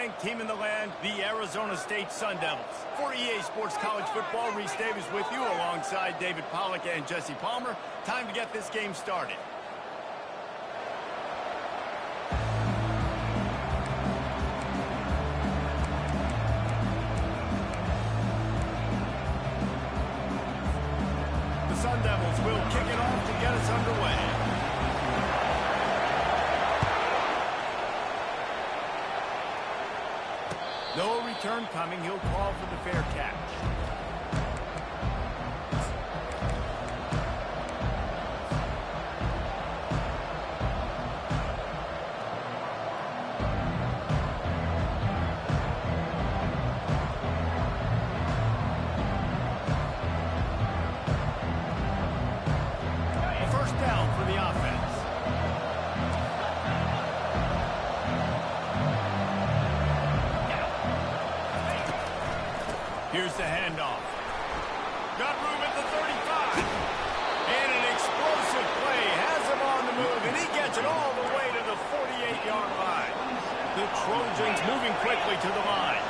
ranked team in the land, the Arizona State Sun Devils. For EA Sports College Football, Reese Davis with you alongside David Pollack and Jesse Palmer. Time to get this game started. The Sun Devils will kick it off to get us underway. No return coming. He'll call for the fair catch. A first down for the offense. Here's the handoff. Got room at the 35. And an explosive play has him on the move, and he gets it all the way to the 48-yard line. The Trojans moving quickly to the line.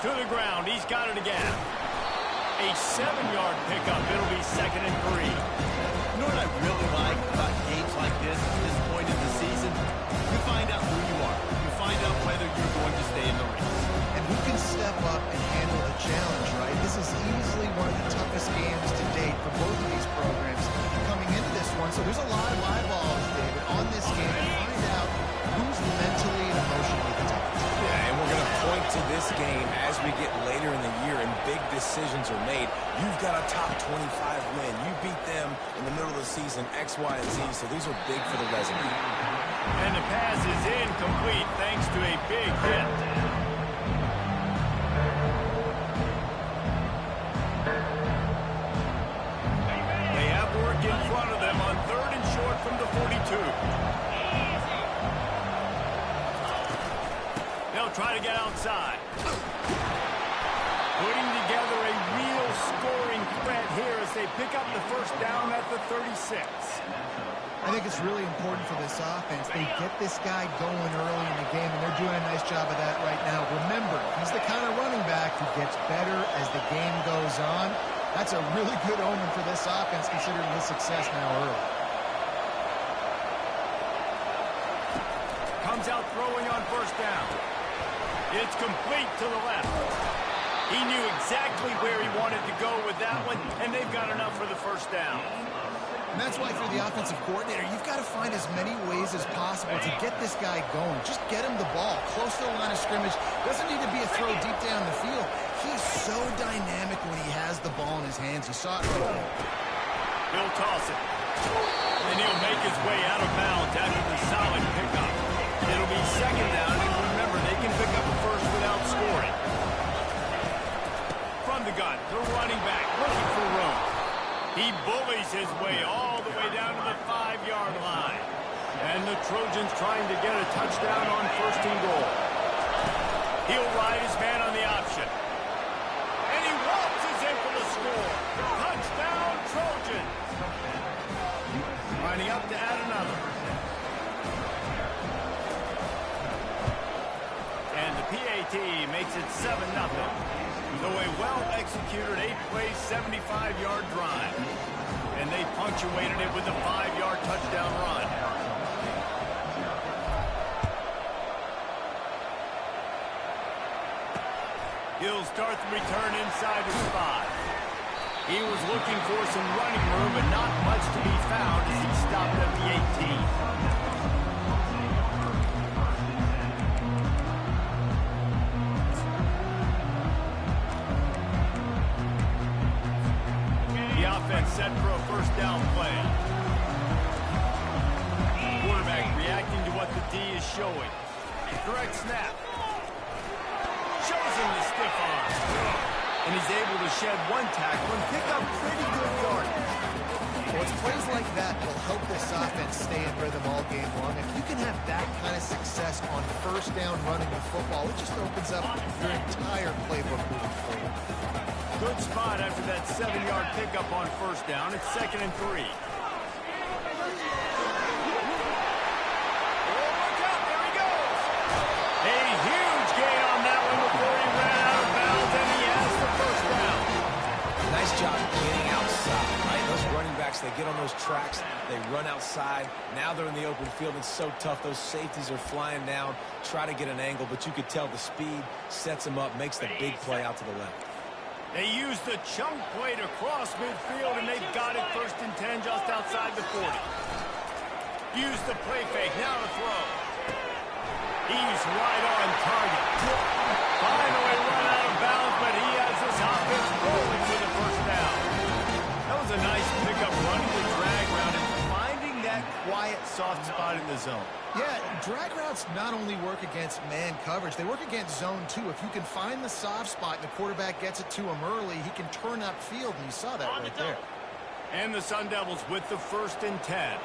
To the ground. He's got it again. A 7-yard pickup. It'll be 2nd and 3. You know what I really like about games like this at this point in the season? You find out who you are. Find out whether you're going to stay in the race. And who can step up and handle the challenge, right? This is easily one of the toughest games to date for both of these programs coming into this one. So there's a lot of eyeballs, David, on this game to find out who's mentally and emotionally the toughest. Yeah, and we're going to point to this game as we get later in the year and big decisions are made. You've got a top 25 win. You beat them in the middle of the season, X, Y, and Z, so these are big for the resume. And the pass is incomplete thanks to a big hit. They have work in front of them on 3rd and short from the 42. They'll try to get outside. Putting together a real scoring threat here as they pick up the first down at the 36. I think it's really important for this offense. They get this guy going early in the game, and they're doing a nice job of that right now. Remember, he's the kind of running back who gets better as the game goes on. That's a really good omen for this offense, considering his success now early. Comes out throwing on first down. It's complete to the left. He knew exactly where he wanted to go with that one, and they've got enough for the first down. And that's why for the offensive coordinator, you've got to find as many ways as possible to get this guy going. Just get him the ball close to the line of scrimmage. Doesn't need to be a throw deep down the field. He's so dynamic when he has the ball in his hands. You saw it. He'll toss it. And he'll make his way out of bounds after the solid pickup. It'll be 2nd down, and remember, they can pick up a first without scoring. From the gun, the running back looking for room. He bullies his way all the way down to the 5-yard line. And the Trojans trying to get a touchdown on 1st and goal. He'll ride his man on the option. And he waltzes in for the score. Touchdown, Trojans. Lining up to add another. And the PAT makes it 7-0. So a well-executed 8-play, 75-yard drive. And they punctuated it with a 5-yard touchdown run. He'll start the return inside his 5. He was looking for some running room, but not much to be found as he stopped at the 18. Set for a first down play. Quarterback reacting to what the D is showing. Direct snap. Shows him the stiff arm. And he's able to shed one tackle and pick up pretty good yardage. Well, it's plays like that that will help this offense stay in rhythm all game long. If you can have that kind of success on first down running the football, it just opens up your entire playbook moving forward. Good spot after that 7-yard pickup on first down. It's 2nd and 3. Nice job getting outside, right? Those running backs, they get on those tracks, they run outside. Now they're in the open field. It's so tough. Those safeties are flying down, try to get an angle, but you could tell the speed sets them up, makes the big play out to the left. They use the chunk play to cross midfield, and they've got it 1st and 10 just outside the 40. Use the play fake, now to throw. He's right on target. Finally run out of bounds, but he has this offense rolling for the 1st down. That was a nice pickup, running the drag route and finding that quiet, soft spot in the zone. Yeah, drag routes not only work against man coverage, they work against zone too. If you can find the soft spot and the quarterback gets it to him early, he can turn upfield, and you saw that right there. And the Sun Devils with the 1st and 10.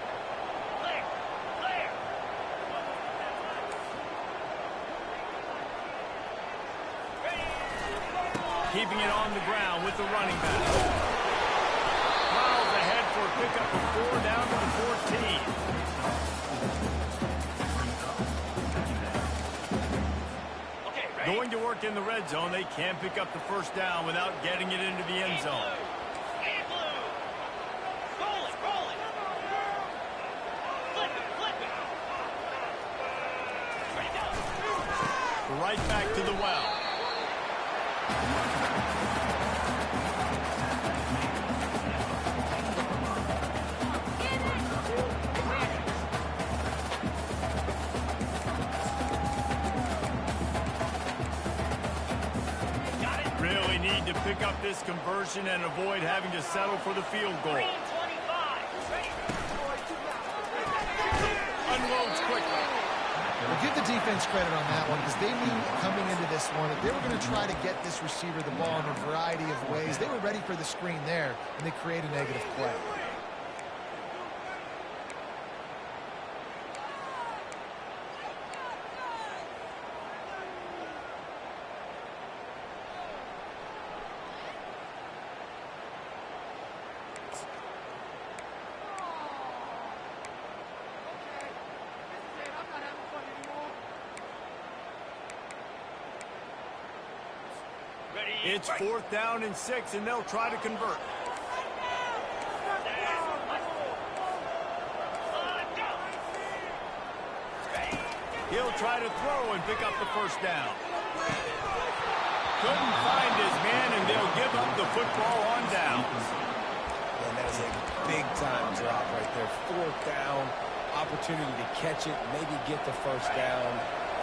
Keeping it on the ground with the running back. Miles ahead for a pickup of 4 down to the 14. Going to work in the red zone. They can't pick up the 1st down without getting it into the end zone. Right back to the well. Really need to pick up this conversion and avoid having to settle for the field goal. Unloads quickly. Well, give the defense credit on that one because they knew coming into this one that they were going to try to get this receiver the ball in a variety of ways. They were ready for the screen there, and they create a negative play. It's 4th down and 6, and they'll try to convert. He'll try to throw and pick up the 1st down. Couldn't find his man, and they'll give up the football on down. And that is a big-time drop right there. 4th down, opportunity to catch it, maybe get the 1st down.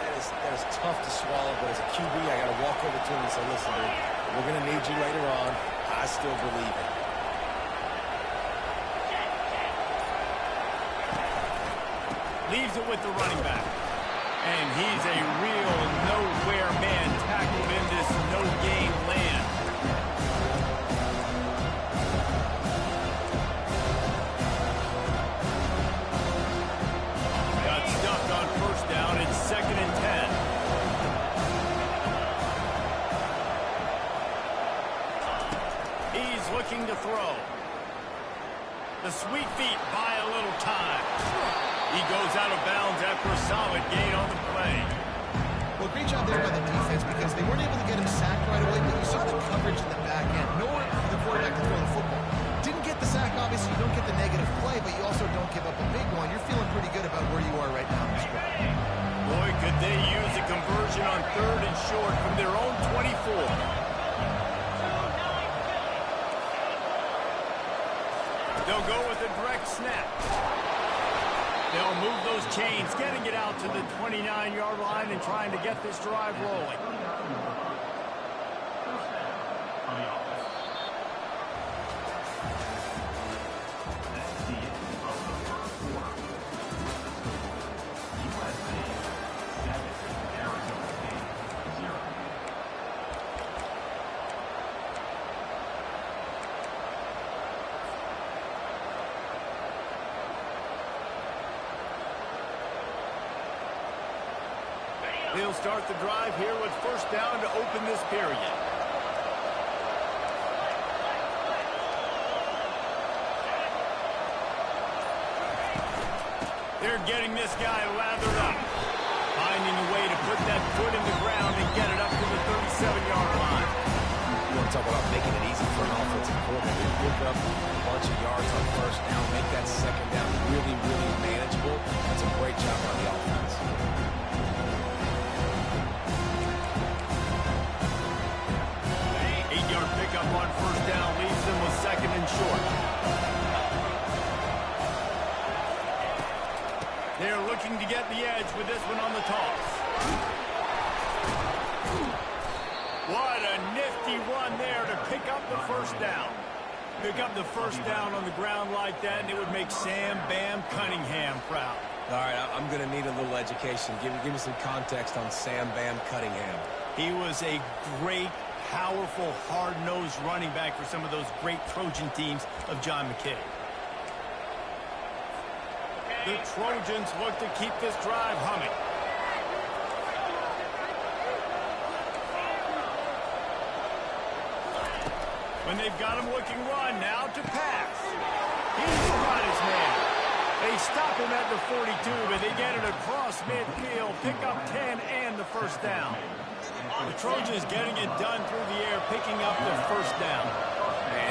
That is tough to swallow, but as a QB, I got to walk over to him and say, listen, dude, we're going to need you later on. I still believe it. Leaves it with the running back. And he's a real nowhere man tackled in this no-gain land. Got stuffed on 1st down. It's 2nd and 10. He's looking to throw. The sweet feet buy a little time. He goes out of bounds after a solid gain on the play. Well, great job there by the defense because they weren't able to get him sacked right away, but you saw the coverage in the back end. Nowhere for the quarterback to throw the football. Didn't get the sack, obviously. You don't get the negative play, but you also don't give up a big one. You're feeling pretty good about where you are right now in this drive. Boy, could they use a conversion on 3rd and short from their own 24. They'll go with a direct snap. They'll move those chains, getting it out to the 29-yard line and trying to get this drive rolling. He'll start the drive here with 1st down to open this period. They're getting this guy lathered up. Finding a way to put that foot in the ground and get it up to the 37-yard line. Well, want to talk about making it easy for an offensive coordinator. Pick up a bunch of yards on first down, make that second down really, really manageable. That's a great job on the offense. 8-yard pickup on first down leaves them with second and short. They're looking to get the edge with this one on the toss. What a nifty run there to pick up the first down. Pick up the first down on the ground like that, and it would make Sam Bam Cunningham proud. All right, I'm going to need a little education. Give me some context on Sam Bam Cunningham. He was a great, powerful, hard-nosed running back for some of those great Trojan teams of John McKay. The Trojans look to keep this drive humming. When they've got him looking run, now to pass. He's got his man. They stop him at the 42, but they get it across midfield, pick up 10 and the first down. The Trojans getting it done through the air, picking up the first down.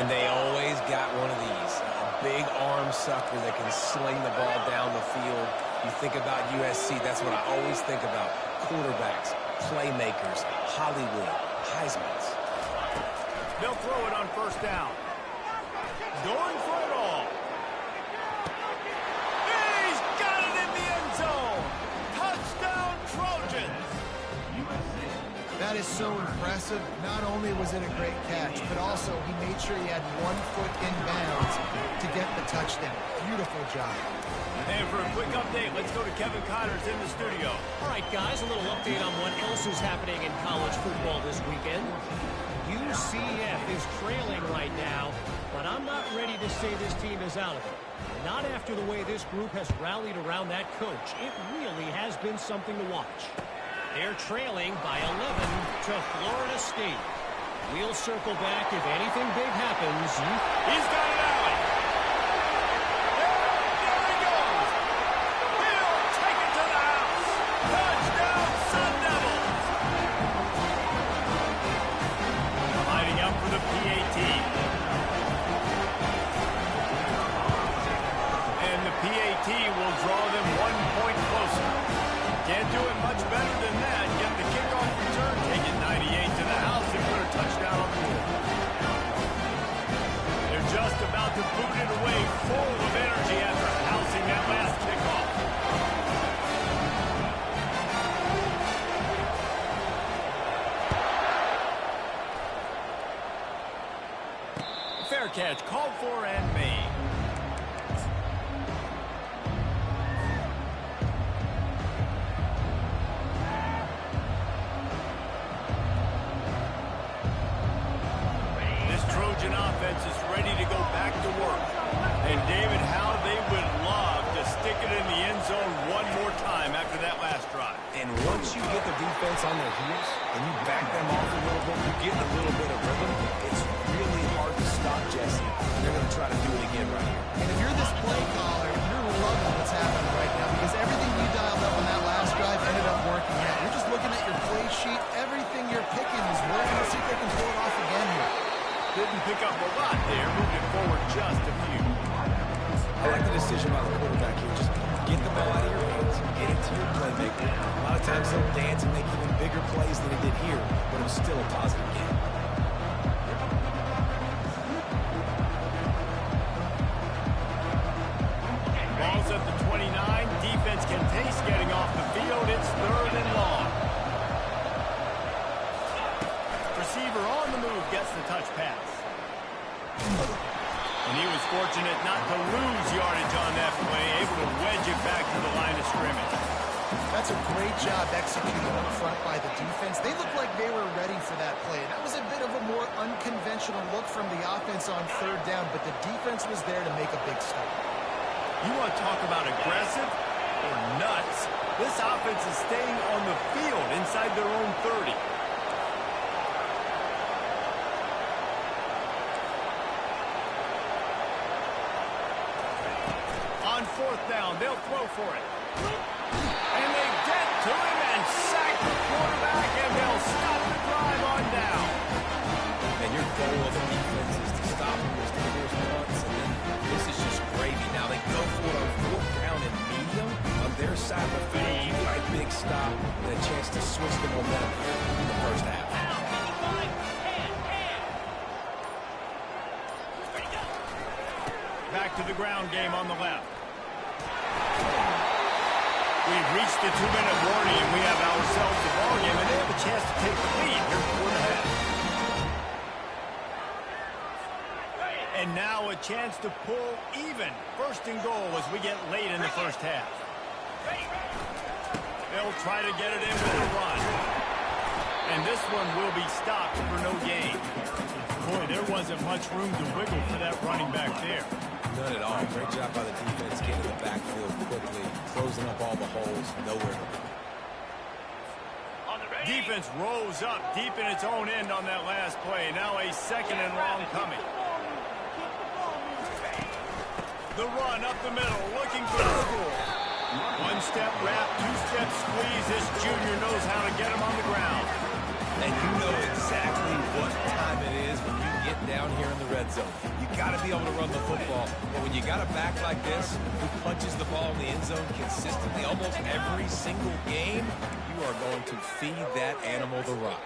And they always got one of these. A big arm sucker that can sling the ball down the field. You think about USC, that's what I always think about. Quarterbacks, playmakers, Hollywood, Heismans. They'll throw it on first down. Going for it all. He's got it in the end zone. Touchdown, Trojans. That is so impressive. Not only was it a great catch, but also he made sure he had 1 foot in bounds to get the touchdown. Beautiful job. And for a quick update, let's go to Kevin Connors in the studio. All right, guys, a little update on what else is happening in college football this weekend. UCF is trailing right now, but I'm not ready to say this team is out of it. Not after the way this group has rallied around that coach. It really has been something to watch. They're trailing by 11 to Florida State. We'll circle back if anything big happens. He's got it out. There he goes. He'll take it to the house. Touchdown, Sun Devils. Lining up for the PAT. And the PAT will draw them 1 point closer. Can't do it much better than that. Get the kickoff return, take it 98 to the house, and put a touchdown on the board. They're just about to boot it away, full of energy after housing that last kickoff. Fair catch, called for and made. Offense is ready to go back to work. And David, how they would love to stick it in the end zone one more time after that last drive. And once you get the defense on their heels and you back them off a little bit, you get a little bit of rhythm, it's really hard to stop Jesse. They're going to try to do it again right here. And if you're this play caller, you're loving what's happening right now because everything you dialed up on that last drive ended up working out. You're just looking at your play sheet. Everything you're picking is working. Let's see if they can pull it off again here. Didn't pick up a lot there, moved it forward just a few. I like the decision by the quarterback here. Just get the ball out of your hands, get it to your playmaker. A lot of times they'll dance and make even bigger plays than he did here, but it was still a positive game. Ball's at the 29. Defense can taste getting off the field. It's 3rd and long. Receiver on the move gets the touch pass. And he was fortunate not to lose yardage on that play, able to wedge it back to the line of scrimmage. That's a great job executing up front by the defense. They looked like they were ready for that play. That was a bit of a more unconventional look from the offense on 3rd down, but the defense was there to make a big stop. You want to talk about aggressive or nuts? This offense is staying on the field inside their own 30. On 4th down, they'll throw for it. And they get to him and sack the quarterback, and they'll stop the drive on down. And you're goal of the defense is to stop them, is to force punts, and then this is just gravy. Now they go for it on 4th down and medium on their side of the field. You got a big stop and a chance to switch the momentum here in the first half. Back to the ground game on the left. We've reached the 2-minute warning, and we have ourselves the ball game, and they have a chance to take the lead here before the half. And now a chance to pull even. 1st and goal as we get late in the first half. They'll try to get it in with a run. And this one will be stopped for no gain. Boy, there wasn't much room to wiggle for that running back there. None at all. Great job by the defense getting in the backfield quickly, closing up all the holes, nowhere to go. Defense rose up deep in its own end on that last play. Now a 2nd and long coming. The run up the middle, looking for the score. 1-step wrap, 2-step squeeze. This junior knows how to get him on the ground. And you know exactly what time it is when you get down here in the red zone. You got to be able to run the football. But when you got a back like this who punches the ball in the end zone consistently almost every single game, you are going to feed that animal the rock.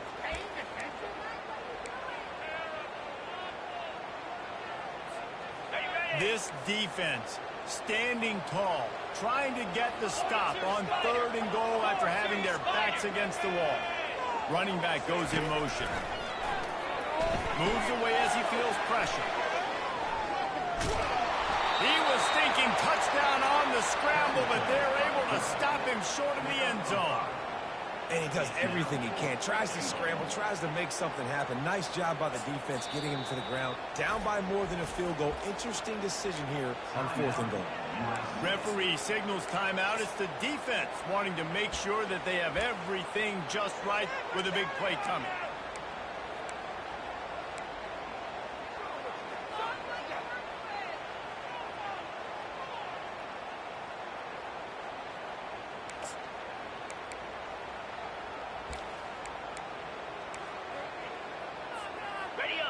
This defense standing tall, trying to get the stop on 3rd and goal after having their backs against the wall. Running back goes in motion. Moves away as he feels pressure. He was thinking touchdown on the scramble, but they're able to stop him short of the end zone. And he does everything he can. Tries to scramble, tries to make something happen. Nice job by the defense getting him to the ground. Down by more than a field goal. Interesting decision here on 4th and goal. Referee signals timeout. It's the defense wanting to make sure that they have everything just right with a big play coming.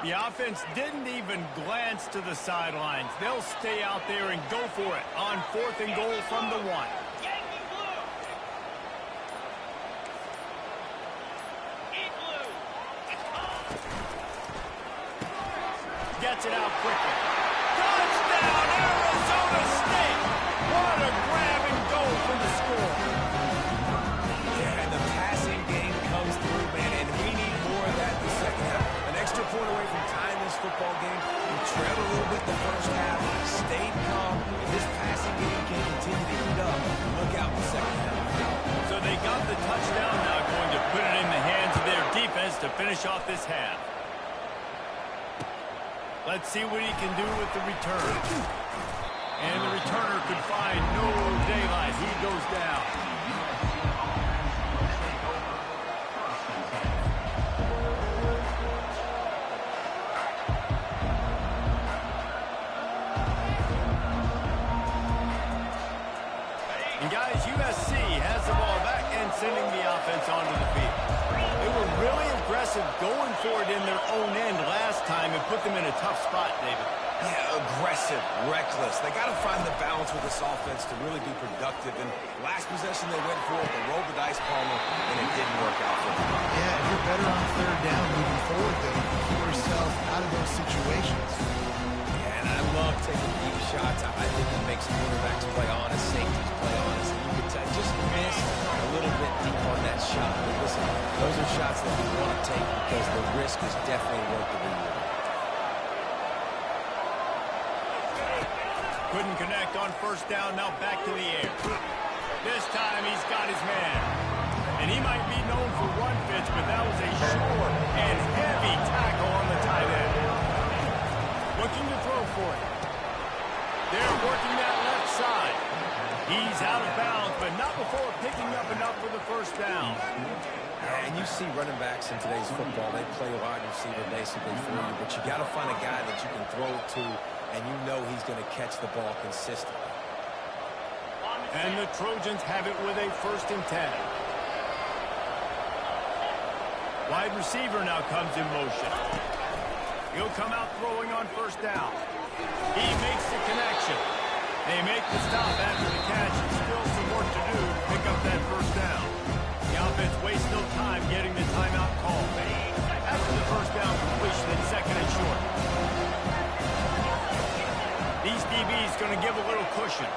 The offense didn't even glance to the sidelines. They'll stay out there and go for it on 4th and goal from the 1. Gets it out quickly. Touchdown, Arizona State! What a grab and go for the score. Yeah, and the passing game comes through, man, and we need more of that in the second half. An extra point away from tying this football game. We trailed a little bit the first half, stayed calm, and this passing game can continue to heat up. Look out in the second half. So they got the touchdown, now going to put it in the hands of their defense to finish off this half. Let's see what he can do with the return. And the returner could find no daylight. He goes down. And guys, USC has the ball back and sending the offense onto the field. They were really aggressive going for it in their own end last time and put them in a tough spot, David. Yeah, aggressive, reckless. They got to find the balance with this offense to really be productive. And last possession they went for it, they rolled the dice, Palmer, and it didn't work out for them. Yeah, if you're better on 3rd down moving forward, though, keep yourself out of those situations. Yeah, and I love taking deep shots. I think it makes quarterbacks play honest, safeties play honest. And you can tell, just missed a little bit deep on that shot. But listen, those are shots that you want to take because the risk is definitely worth the reward. Couldn't connect on 1st down, now back to the air. This time he's got his man. And he might be known for run fits, but that was a short and heavy tackle on the tight end. Looking to throw for it. They're working that left side. He's out of bounds, but not before picking up enough for the 1st down. Yeah, and you see running backs in today's football, they play wide receiver basically for you, but you got to find a guy that you can throw it to, and you know he's going to catch the ball consistently. And the Trojans have it with a 1st and 10. Wide receiver now comes in motion. He'll come out throwing on first down. He makes the connection. They make the stop after the catch. Still some work to do to pick up that first down. The offense wastes no time getting the timeout call. After the first down completion, it's second and short. These DBs going to give a little cushion.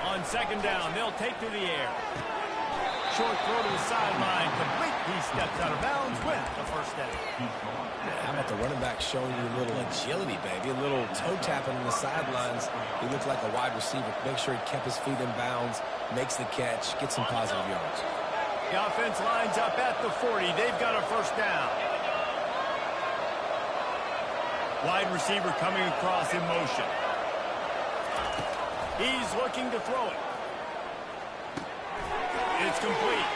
On second down, they'll take to the air. Short throw to the sideline, complete. He steps out of bounds with the first down. How about the running back showing you a little agility, baby? A little toe tapping on the sidelines. He looked like a wide receiver. Make sure he kept his feet in bounds, makes the catch, gets some positive yards. The offense lines up at the 40. They've got a first down. Wide receiver coming across in motion. He's looking to throw it. It's complete.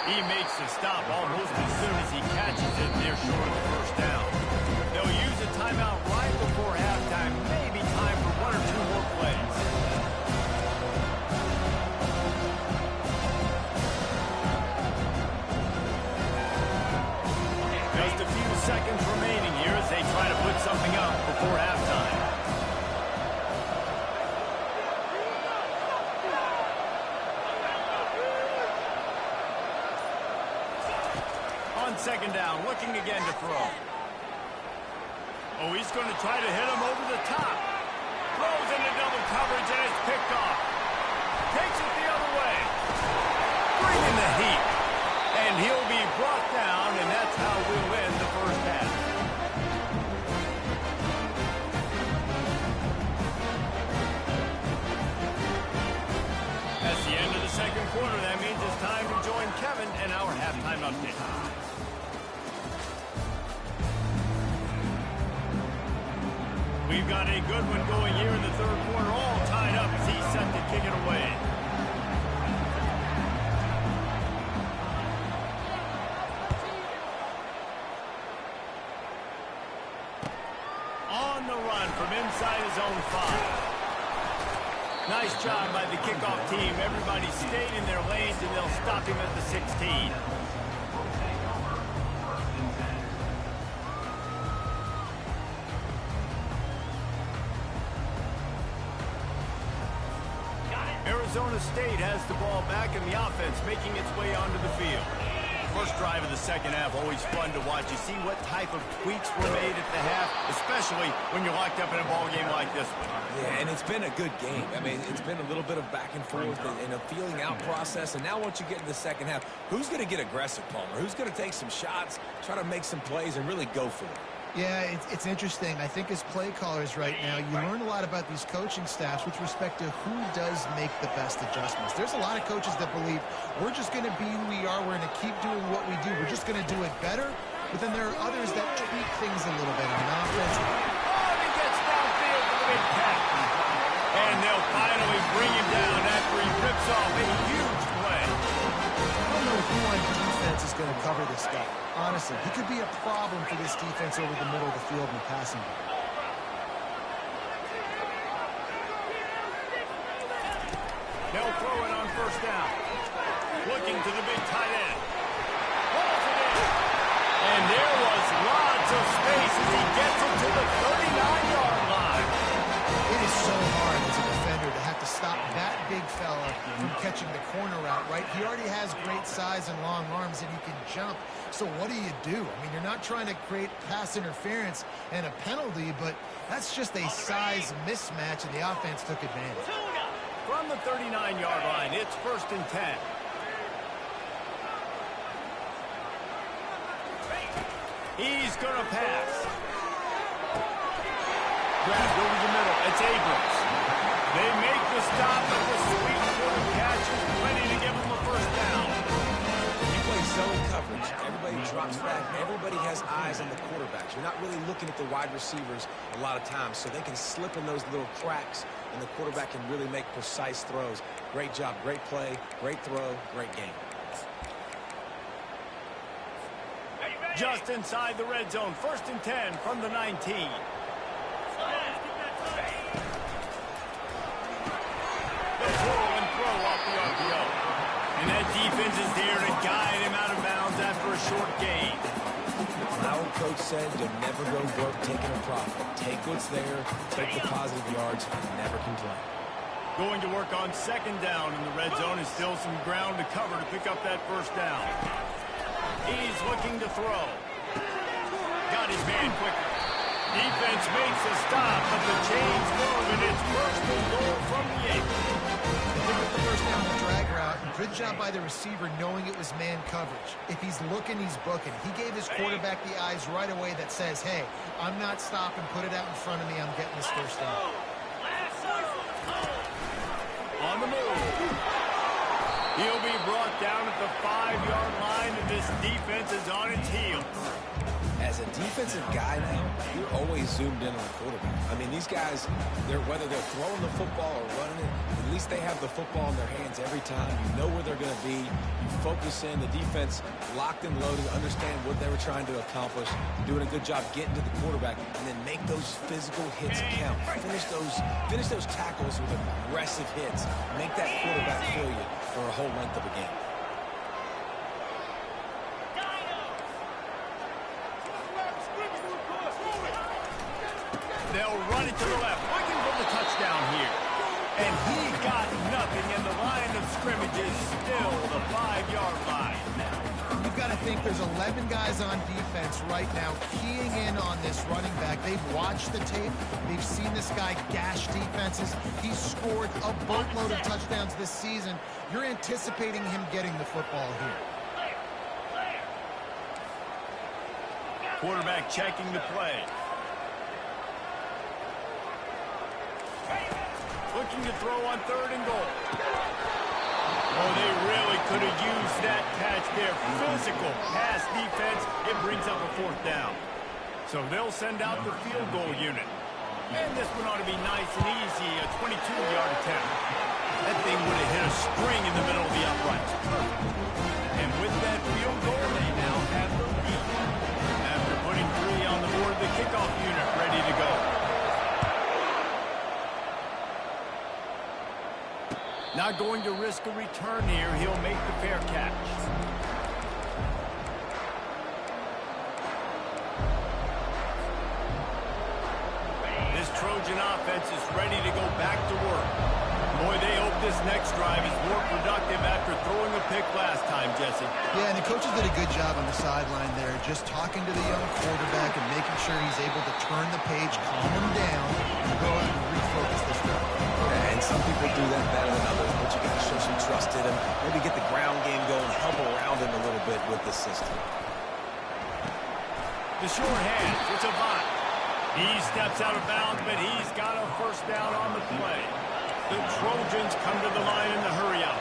He makes the stop almost as soon as he catches it. They're short of the first down. They'll use a timeout right before halftime. Maybe time for one or two more plays. Just a few seconds remaining here as they try to put something up before halftime. Second down, looking again to throw. Oh, he's going to try to hit him over the top. Throws into double coverage, and it's picked off. Takes it the other way. Bringing the heat. And he'll be brought down, and that's how we'll end the first half. That's the end of the second quarter. That means it's time to join Kevin and our halftime update. We've got a good one going here in the third quarter, all tied up as he's set to kick it away. On the run from inside his own 5. Nice job by the kickoff team. Everybody stayed in their lanes, and they'll stop him at the 16. Arizona State has the ball back, and the offense making its way onto the field. First drive of the second half, always fun to watch. You see what type of tweaks were made at the half, especially when you're locked up in a ball game like this one. Yeah, and it's been a good game. I mean, it's been a little bit of back and forth and a feeling out process. And now once you get in the second half, who's going to get aggressive, Palmer? Who's going to take some shots, try to make some plays, and really go for it? Yeah, it's interesting. I think as play callers right now, you learn a lot about these coaching staffs with respect to who does make the best adjustments. There's a lot of coaches that believe we're just going to be who we are. We're going to keep doing what we do. We're just going to do it better. But then there are others that tweak things a little bit on offense. Oh, he gets downfield for the big catch. And they'll finally bring him down after he rips off a huge play. I don't know who on defense is going to cover this guy. Honestly, he could be a problem for this defense over the middle of the field in the passing game. They'll throw it on first down. Looking to the big tight end. Pulls it in. And there was lots of space as he gets it to the 39-yard line. It is so hard as a defender to have to stop that big fella from catching the corner route, right? He already has great size and long arms, and he can jump. So what do? I mean, you're not trying to create pass interference and a penalty, but that's just a size mismatch, and the offense took advantage. From the 39-yard line, it's first and 10. He's going to pass. Grabbed over the middle. It's Abrams. They make the stop, but the sweet little catch is plenty to give them a first down. You play zone coverage. Everybody drops back. Everybody has eyes on the quarterbacks. You're not really looking at the wide receivers a lot of times, so they can slip in those little cracks, and the quarterback can really make precise throws. Great job, great play, great throw, great game. Just inside the red zone, first and 10 from the 19. The pull and throw off the RPO. And that defense is there to guide him out of bounds after a short gain. My old coach said you'll never go broke taking a profit. Take what's there, take the positive yards, and never complain. Going to work on second down in the red zone. Is still some ground to cover to pick up that first down. He's looking to throw. Got his man quickly. Defense makes a stop, but the chains move, and it's first and goal from the 8. Pick up the first down the drag route. Good job by the receiver knowing it was man coverage. If he's looking, he's booking. He gave his quarterback the eyes right away that says, hey, I'm not stopping. Put it out in front of me. I'm getting this first down. On the move. He'll be brought down at the 5-yard line, and this defense is on its heels. As a defensive guy now, you're always zoomed in on the quarterback. I mean, these guys, whether they're throwing the football or running it, at least they have the football in their hands every time. You know where they're going to be. You focus in. The defense locked and loaded, understand what they were trying to accomplish, doing a good job getting to the quarterback, and then make those physical hits count. Finish those tackles with aggressive hits. Make that quarterback feel you for a whole length of a game. They'll run it to the left, looking for the touchdown here. And he got nothing, and the line of scrimmage is still the 5-yard line. You've got to think there's 11 guys on defense right now keying in on this running back. They've watched the tape. They've seen this guy gash defenses. He's scored a boatload of touchdowns this season. You're anticipating him getting the football here. Quarterback checking the play. Looking to throw on 3rd and goal. Oh, they really could have used that catch there. Physical pass defense. It brings up a 4th down. So they'll send out the field goal unit. And this one ought to be nice and easy, a 22-yard attempt. That thing would have hit a string in the middle of the uprights. And with that field goal, they now have the lead. After putting 3 on the board, the kickoff unit ready to go. Not going to risk a return here. He'll make the fair catch. This Trojan offense is ready to go back to work. Boy, they hope this next drive is more productive after throwing a pick last time, Jesse. Yeah, and the coaches did a good job on the sideline there, just talking to the young quarterback and making sure he's able to turn the page, calm him down, and go out and refocus this drive. And some people do that better than others, but you got to show some trust in him. Maybe get the ground game going, help around him a little bit with the system. The short hand, it's Avant. He steps out of bounds, but he's got a first down on the play. The Trojans come to the line in the hurry-up.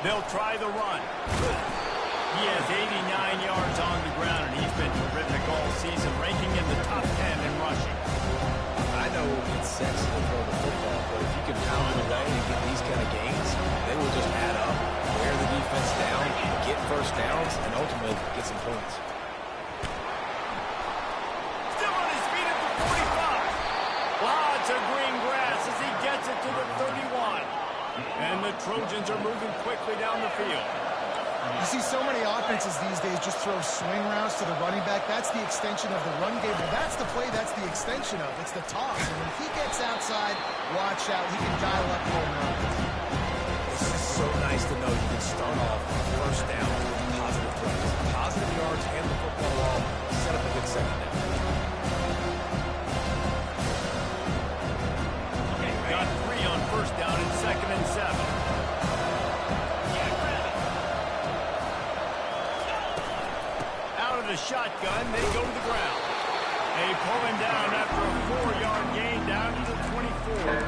They'll try the run. He has 89 yards on the ground, and he's been terrific all season, ranking in the top 10 in rushing. I know it's sexy to throw the football, but if you can pound it away and get these kind of gains, they will just add up, wear the defense down, get first downs, and ultimately get some points. Still on his feet at the 45. Lots of green grass as he gets it to the 31. And the Trojans are moving quickly down the field. You see so many offenses these days just throw swing routes to the running back. That's the extension of the run game. Well, that's the play that's the extension of. It's the toss. And when he gets outside, watch out. He can dial up home runs. It's just so nice to know you can start off first down with positive plays. Positive yards, hand the football off, set up a good second down. Got 3 on first down and 2nd and 7. Out of the shotgun, they go to the ground. They pull him down after a 4-yard gain down to the 24.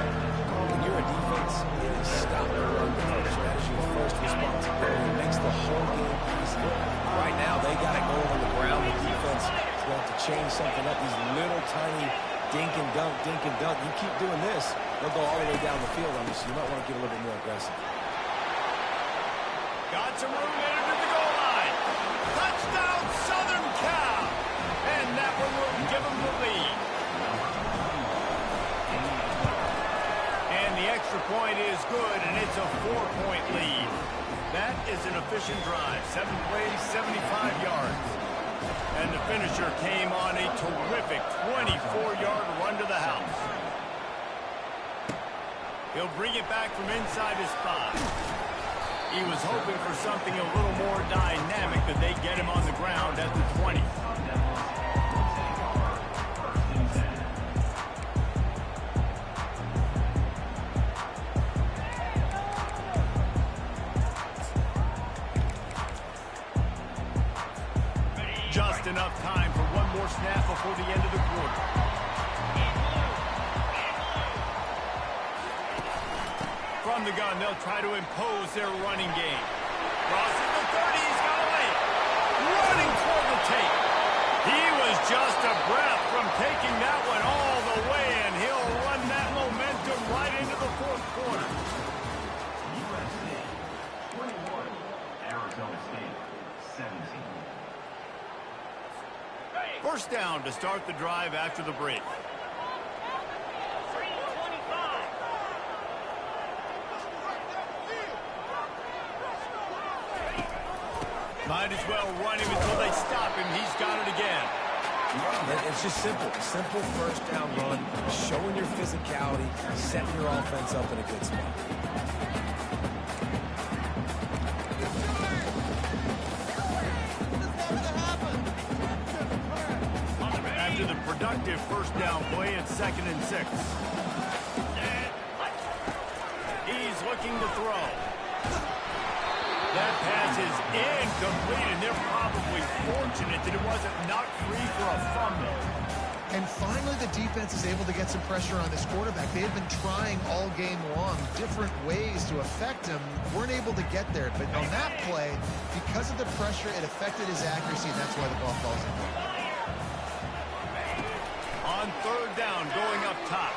When you're a defense, it is stop the run first. That is your first responsibility. It makes the whole game easier. Right now, they got it going on the ground. The defense is going to change something up. These little tiny dink and dunk, dink and dunk. You keep doing this, they'll go all the way down the field on you, so you might want to get a little bit more aggressive. Got some room headed to the goal line. Touchdown, Southern Cal. And that one will give them the lead. extra point is good, and it's a 4-point lead. That is an efficient drive. 7 plays, 75 yards. And the finisher came on a terrific 24-yard run to the house. He'll bring it back from inside his spot. He was hoping for something a little more dynamic, that they get him on the ground at the 20. Just enough time for one more snap before the end of the quarter. From the gun, they'll try to impose their running game. Crosses the 30, he's got a lead. Running toward the tape. He was just a breath from taking that one all the way, and he'll run that momentum right into the fourth quarter. USC 21, Arizona State 17. First down to start the drive after the break. Might as well run him until they stop him. He's got it again. It's just simple. Simple first down run, showing your physicality, setting your offense up in a good spot. After the productive first down play, it's 2nd and 6. He's looking to throw. That pass is incomplete, and they're probably fortunate that it wasn't knocked free for a fumble. And finally, the defense is able to get some pressure on this quarterback. They have been trying all game long different ways to affect him. Weren't able to get there, but on that play, because of the pressure, it affected his accuracy, and that's why the ball falls in. On 3rd down, going up top.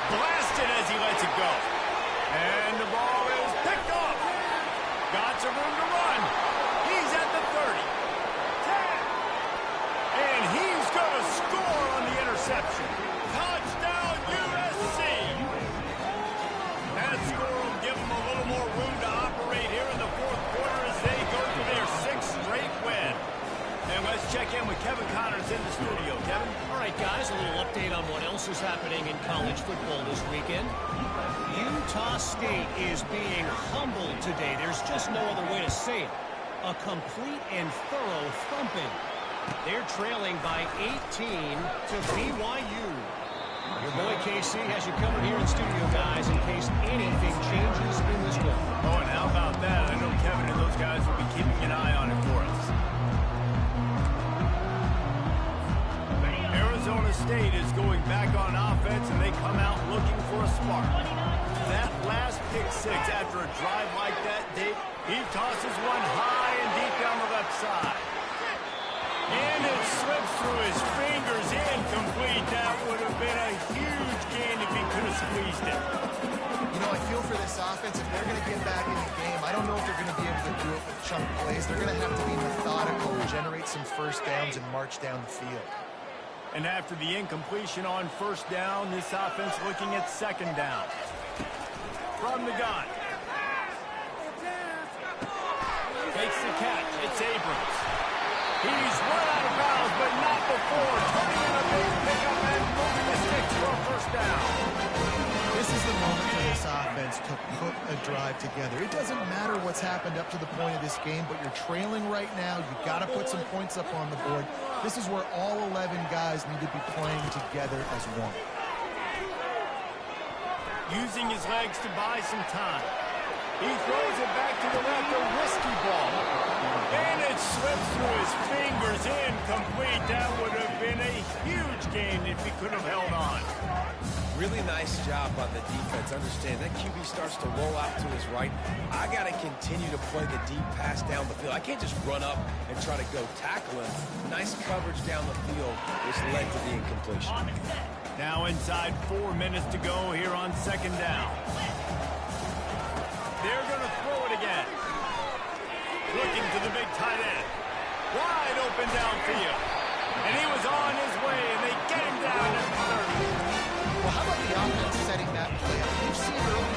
Blasted as he lets it go. And the ball is picked off. Got some room to run. He's at the 30. 10. And he's going to score on the interception. Touchdown, USC. That score will give them a little more room to operate here in the fourth quarter as they go for their 6th straight win. And let's check in with Kevin Connors in the studio. Kevin? All right, guys, a little update on what else is happening in college football this weekend. Utah State is being humbled today. There's just no other way to say it. A complete and thorough thumping. They're trailing by 18 to BYU. Your boy KC has you covered here in studio, guys, in case anything changes in this one. Oh, and how about that? I know Kevin and those guys will be keeping an eye on it for us. Arizona State is going back on offense, and they come out looking for a spark. That last pick 6 after a drive like that, Dave, he tosses one high and deep down the left side. And it slips through his fingers, incomplete. That would have been a huge gain if he could have squeezed it. You know, I feel for this offense, if they're going to get back in the game, I don't know if they're going to be able to do it with chunk plays. They're going to have to be methodical and generate some first downs and march down the field. And after the incompletion on first down, this offense looking at 2nd down. From the gun. Takes the catch. It's Abrams. He's run out of bounds, but not before turning in a big pickup and moving the sticks for a first down. This is the moment for this offense to put a drive together. It doesn't matter what's happened up to the point of this game, but you're trailing right now. You've got to put some points up on the board. This is where all 11 guys need to be playing together as one. Using his legs to buy some time. He throws it back to the left, a risky ball. And it slips through his fingers, incomplete. That would have been a huge gain if he could have held on. Really nice job by the defense. Understand that QB starts to roll out to his right. I got to continue to play the deep pass down the field. I can't just run up and try to go tackle him. Nice coverage down the field, which led to the incompletion. Now inside 4 minutes to go here on 2nd down. They're going to throw it again. Looking to the big tight end. Wide open downfield. And he was on his way, and they get him down at the 30. Well, how about the offense setting that play up? We've seen early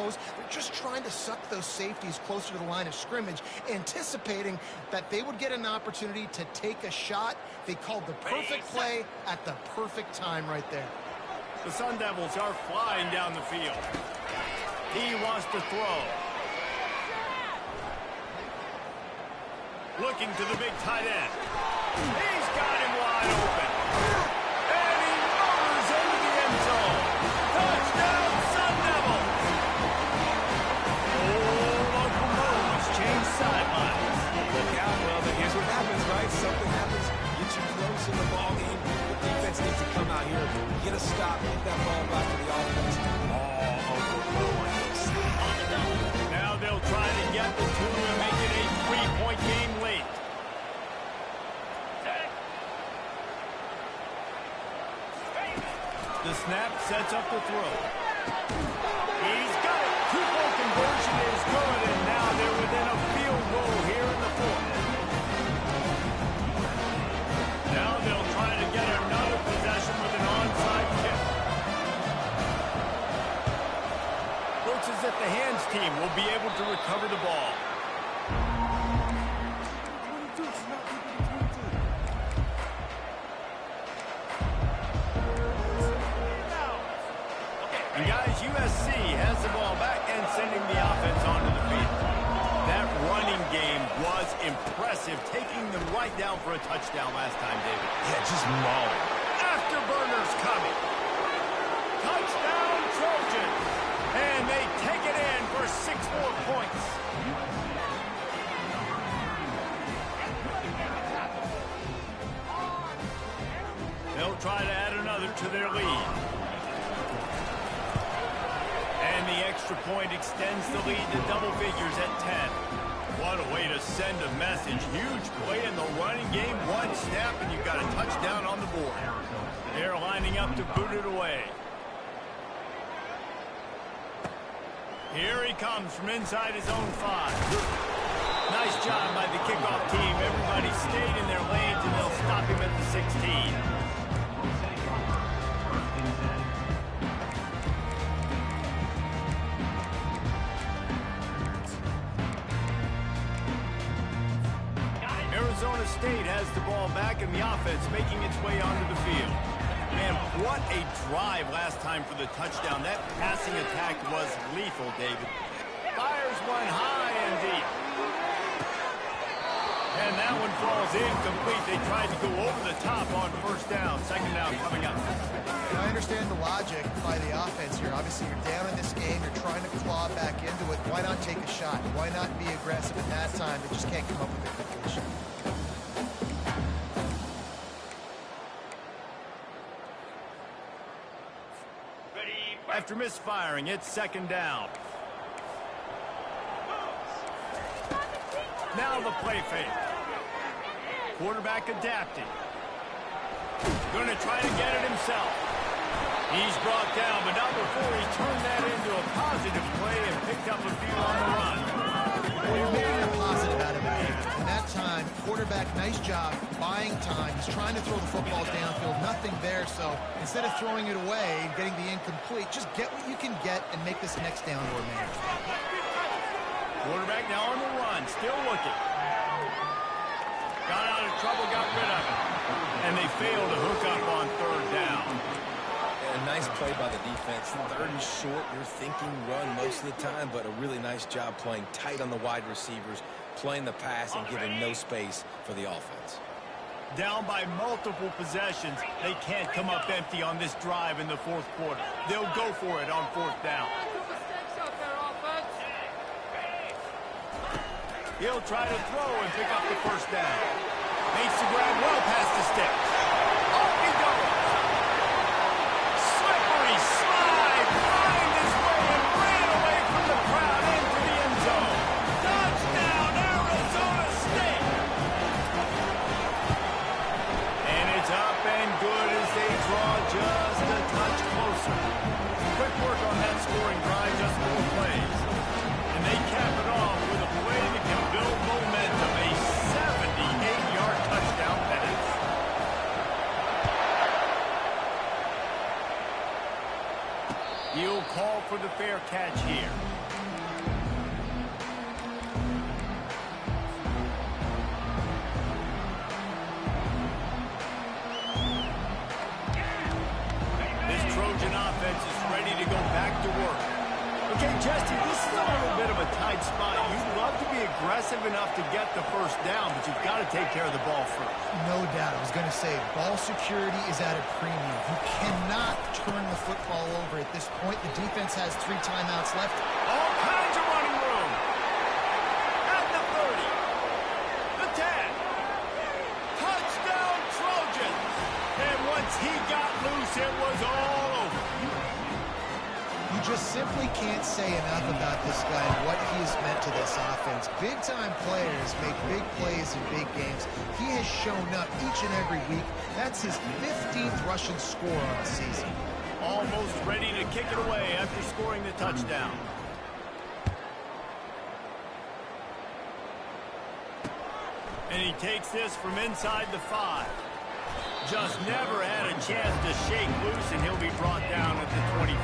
nose. They're just trying to suck those safeties closer to the line of scrimmage, anticipating that they would get an opportunity to take a shot. They called the perfect play at the perfect time right there. The Sun Devils are flying down the field. He wants to throw. Looking to the big tight end. He's got him wide open. And he motors into the end zone. Touchdown, Sun Devils. Oh, Uncle Mo has changed sidelines. Look out, well, then here's what happens, right? Something happens, get you close in the ball game. The defense needs to come out here, get a stop, get that ball back to the offense. Oh, Uncle Mo on the side. Now they'll try to get the two and make it a 3-point game late. The snap sets up the throw. He's got it. Two-point conversion is good, and now they're within a field goal here in the fourth. Now they'll try to get another possession with an onside kick. Looks as if the hands team will be able to recover the ball. And guys, USC has the ball back and sending the offense onto the field. That running game was impressive, taking them right down for a touchdown last time, David. Yeah, just mauling. Afterburners coming. Touchdown, Trojans. And they take it in for 6 more points. They'll try to add another to their lead. And the extra point extends the lead to double figures at 10. What a way to send a message. Huge play in the running game. One snap, and you've got a touchdown on the board. They're lining up to boot it away. Here he comes from inside his own 5. Nice job by the kickoff team. Everybody stayed in their lanes, and they'll stop him at the 16. Arizona State has the ball back and the offense making its way onto the field. Man, what a drive last time for the touchdown. That passing attack was lethal, David. Fires one high and deep. And that one falls incomplete. They tried to go over the top on first down. Second down coming up. I understand the logic by the offense here. Obviously, you're down in this game. You're trying to claw back into it. Why not take a shot? Why not be aggressive at that time? They just can't come up with a completion. After misfiring, it's second down. Now the play fake. Quarterback adapting. Going to try to get it himself. He's brought down, but not before he turned that into a positive play and picked up a few on the run. Well, you're making a positive out of it, David. And that time, quarterback, nice job, buying time. He's trying to throw the football downfield. Nothing there, so instead of throwing it away and getting the incomplete, just get what you can get and make this next down more manageable. Quarterback now on the run, still looking. Got out of trouble, got rid of it. And they failed to hook up on third down. And a nice play by the defense. Third and short, you're thinking run most of the time, but a really nice job playing tight on the wide receivers, playing the pass and giving no space for the offense. Down by multiple possessions, they can't come up empty on this drive in the fourth quarter. They'll go for it on fourth down. He'll try to throw and pick up the first down. Makes the grab well past the sticks. Off he goes. Slippery slide. Find his way and ran away from the crowd into the end zone. Touchdown, Arizona State. And it's up and good as they draw just a touch closer. Quick work on that scoring drive, just 4 plays. And they cap it off with a play that can build momentum, a 78-yard touchdown pass. He'll call for the fair catch here. offense is ready to go back to work. Okay, Jesse, this is a little bit of a tight spot. You'd love to be aggressive enough to get the first down, but you've got to take care of the ball first. No doubt. I was going to say, ball security is at a premium. You cannot turn the football over at this point. The defense has 3 timeouts left. All kinds of running room. At the 30. The 10. Touchdown, Trojans. And once he got loose, it was all over. You just simply can't say enough about this guy and what he has meant to this offense. Big-time players make big plays in big games. He has shown up each and every week. That's his 15th rushing score on the season. Almost ready to kick it away after scoring the touchdown. And he takes this from inside the 5. Just never had a chance to shake loose, and he'll be brought down at the 24.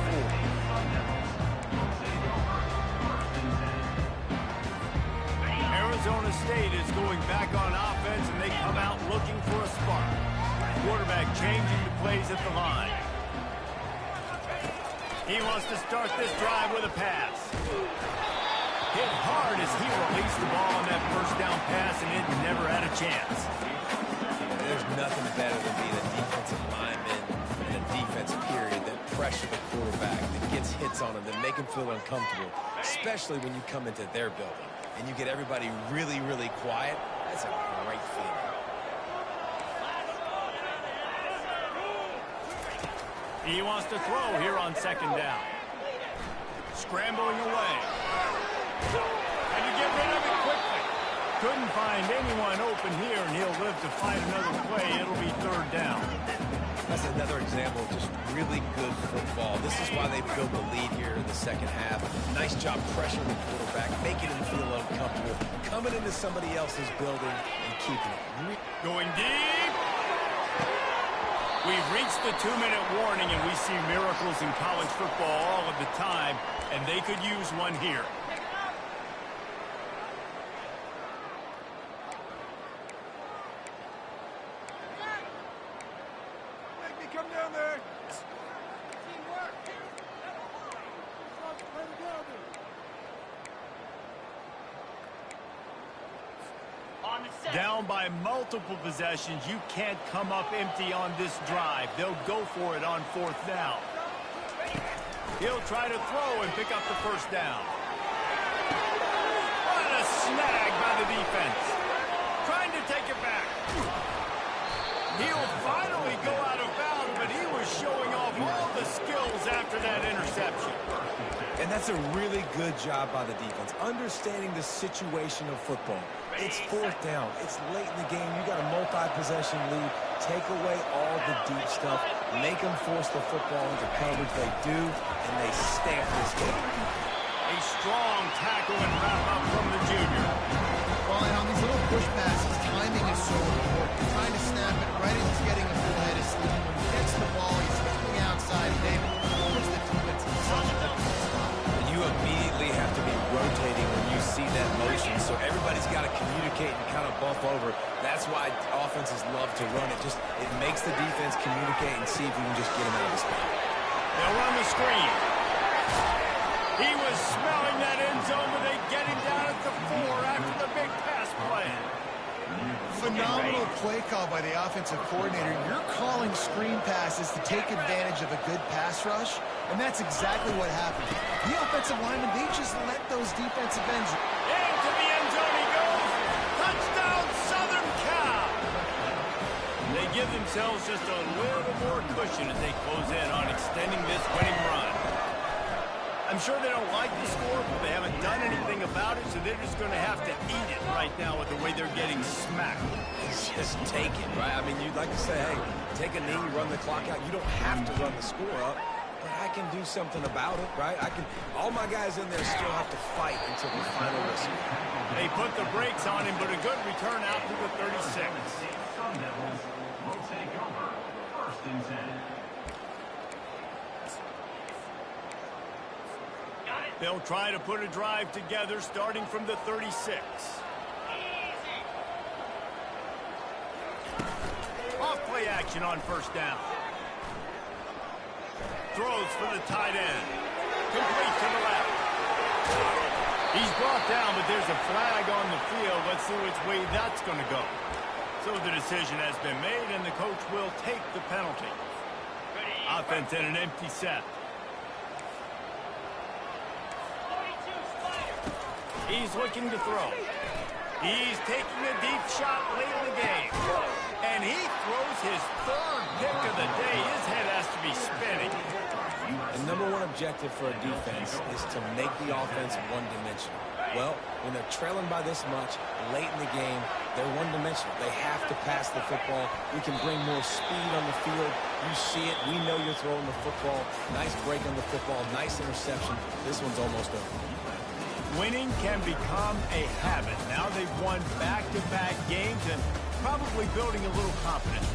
Arizona State is going back on offense, and they come out looking for a spark. Quarterback changing the plays at the line. He wants to start this drive with a pass. Hit hard as he released the ball on that first down pass, and it never had a chance. There's nothing better than being a defensive lineman in a defense period that pressure the quarterback, that gets hits on him, that make him feel uncomfortable, especially when you come into their building and you get everybody really, really quiet. That's a great feeling. He wants to throw here on second down. Scrambling away. And you get rid of it quickly. Couldn't find anyone open here, and he'll live to fight another play. It'll be third down. That's another example of just really good football. This is why they built the lead here in the second half. Nice job pressuring the quarterback, making him feel uncomfortable, coming into somebody else's building and keeping it. Going deep. We've reached the 2-minute warning, and we see miracles in college football all of the time, and they could use one here. Come down there. Down by multiple possessions, you can't come up empty on this drive. They'll go for it on fourth down. He'll try to throw and pick up the first down. What a snag by the defense. Trying to take it back. He'll finally go out of bounds, but he was showing off all the skills after that interception. And that's a really good job by the defense, understanding the situation of football. It's fourth down. It's late in the game. You got a multi-possession lead. Take away all the deep stuff. Make them force the football into coverage. They do, and they stamp this game. A strong tackle and wrap-up from the junior. Well, and on these little push passes, timing is so important. You're trying to snap it right as he's getting a full head of steam. When he gets the ball, he's coming outside. David puts the defense in such a difficult spot. You immediately have to be rotating when you see that motion, so everybody's got to communicate and kind of bump over. That's why offenses love to run it. It makes the defense communicate and see if you can just get him out of the spot. They'll run the screen. He was smelling that end zone, but they get him down at the 4 after the big pass play. Phenomenal play call by the offensive coordinator. You're calling screen passes to take advantage of a good pass rush, and that's exactly what happened. The offensive linemen, they just let those defensive ends. Into the end zone he goes. Touchdown, Southern Cal. They give themselves just a little more cushion as they close in on extending this winning run. I'm sure they don't like the score, but they haven't done anything about it, so they're just going to have to eat it right now with the way they're getting smacked. Just take it, right? I mean, you'd like to say, hey, take a knee, run the clock out. You don't have to run the score up, but I can do something about it, right? All my guys in there still have to fight until the final whistle. They put the brakes on him, but a good return out to the 36. Sun Devils will take over first and 10. They'll try to put a drive together starting from the 36. Off play action on first down. throws for the tight end. Complete to the left. He's brought down, but there's a flag on the field. Let's see which way that's going to go. So the decision has been made, and the coach will take the penalty. Offense in an empty set. He's looking to throw. He's taking a deep shot late in the game. And he throws his third pick of the day. His head has to be spinning. The number one objective for a defense is to make the offense one-dimensional. Well, when they're trailing by this much late in the game, they're one-dimensional. They have to pass the football. We can bring more speed on the field. You see it. We know you're throwing the football. Nice break on the football. Nice interception. This one's almost over. Winning can become a habit. Now they've won back-to-back games and probably building a little confidence.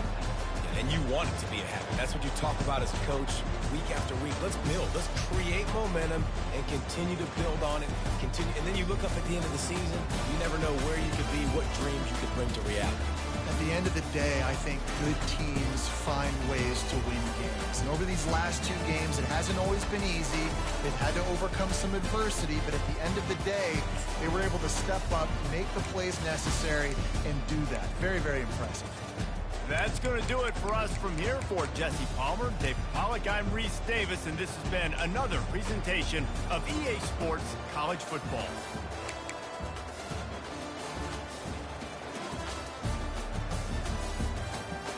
And you want it to be a habit. That's what you talk about as a coach week after week. Let's build. Let's create momentum and continue to build on it. And then you look up at the end of the season, you never know where you could be, what dreams you could bring to reality. At the end of the day, I think good teams find ways to win games. And over these last two games, it hasn't always been easy. They've had to overcome some adversity, but at the end of the day, they were able to step up, make the plays necessary, and do that. Very, very impressive. That's going to do it for us from here. For Jesse Palmer, David Pollack, I'm Reese Davis, and this has been another presentation of EA Sports College Football.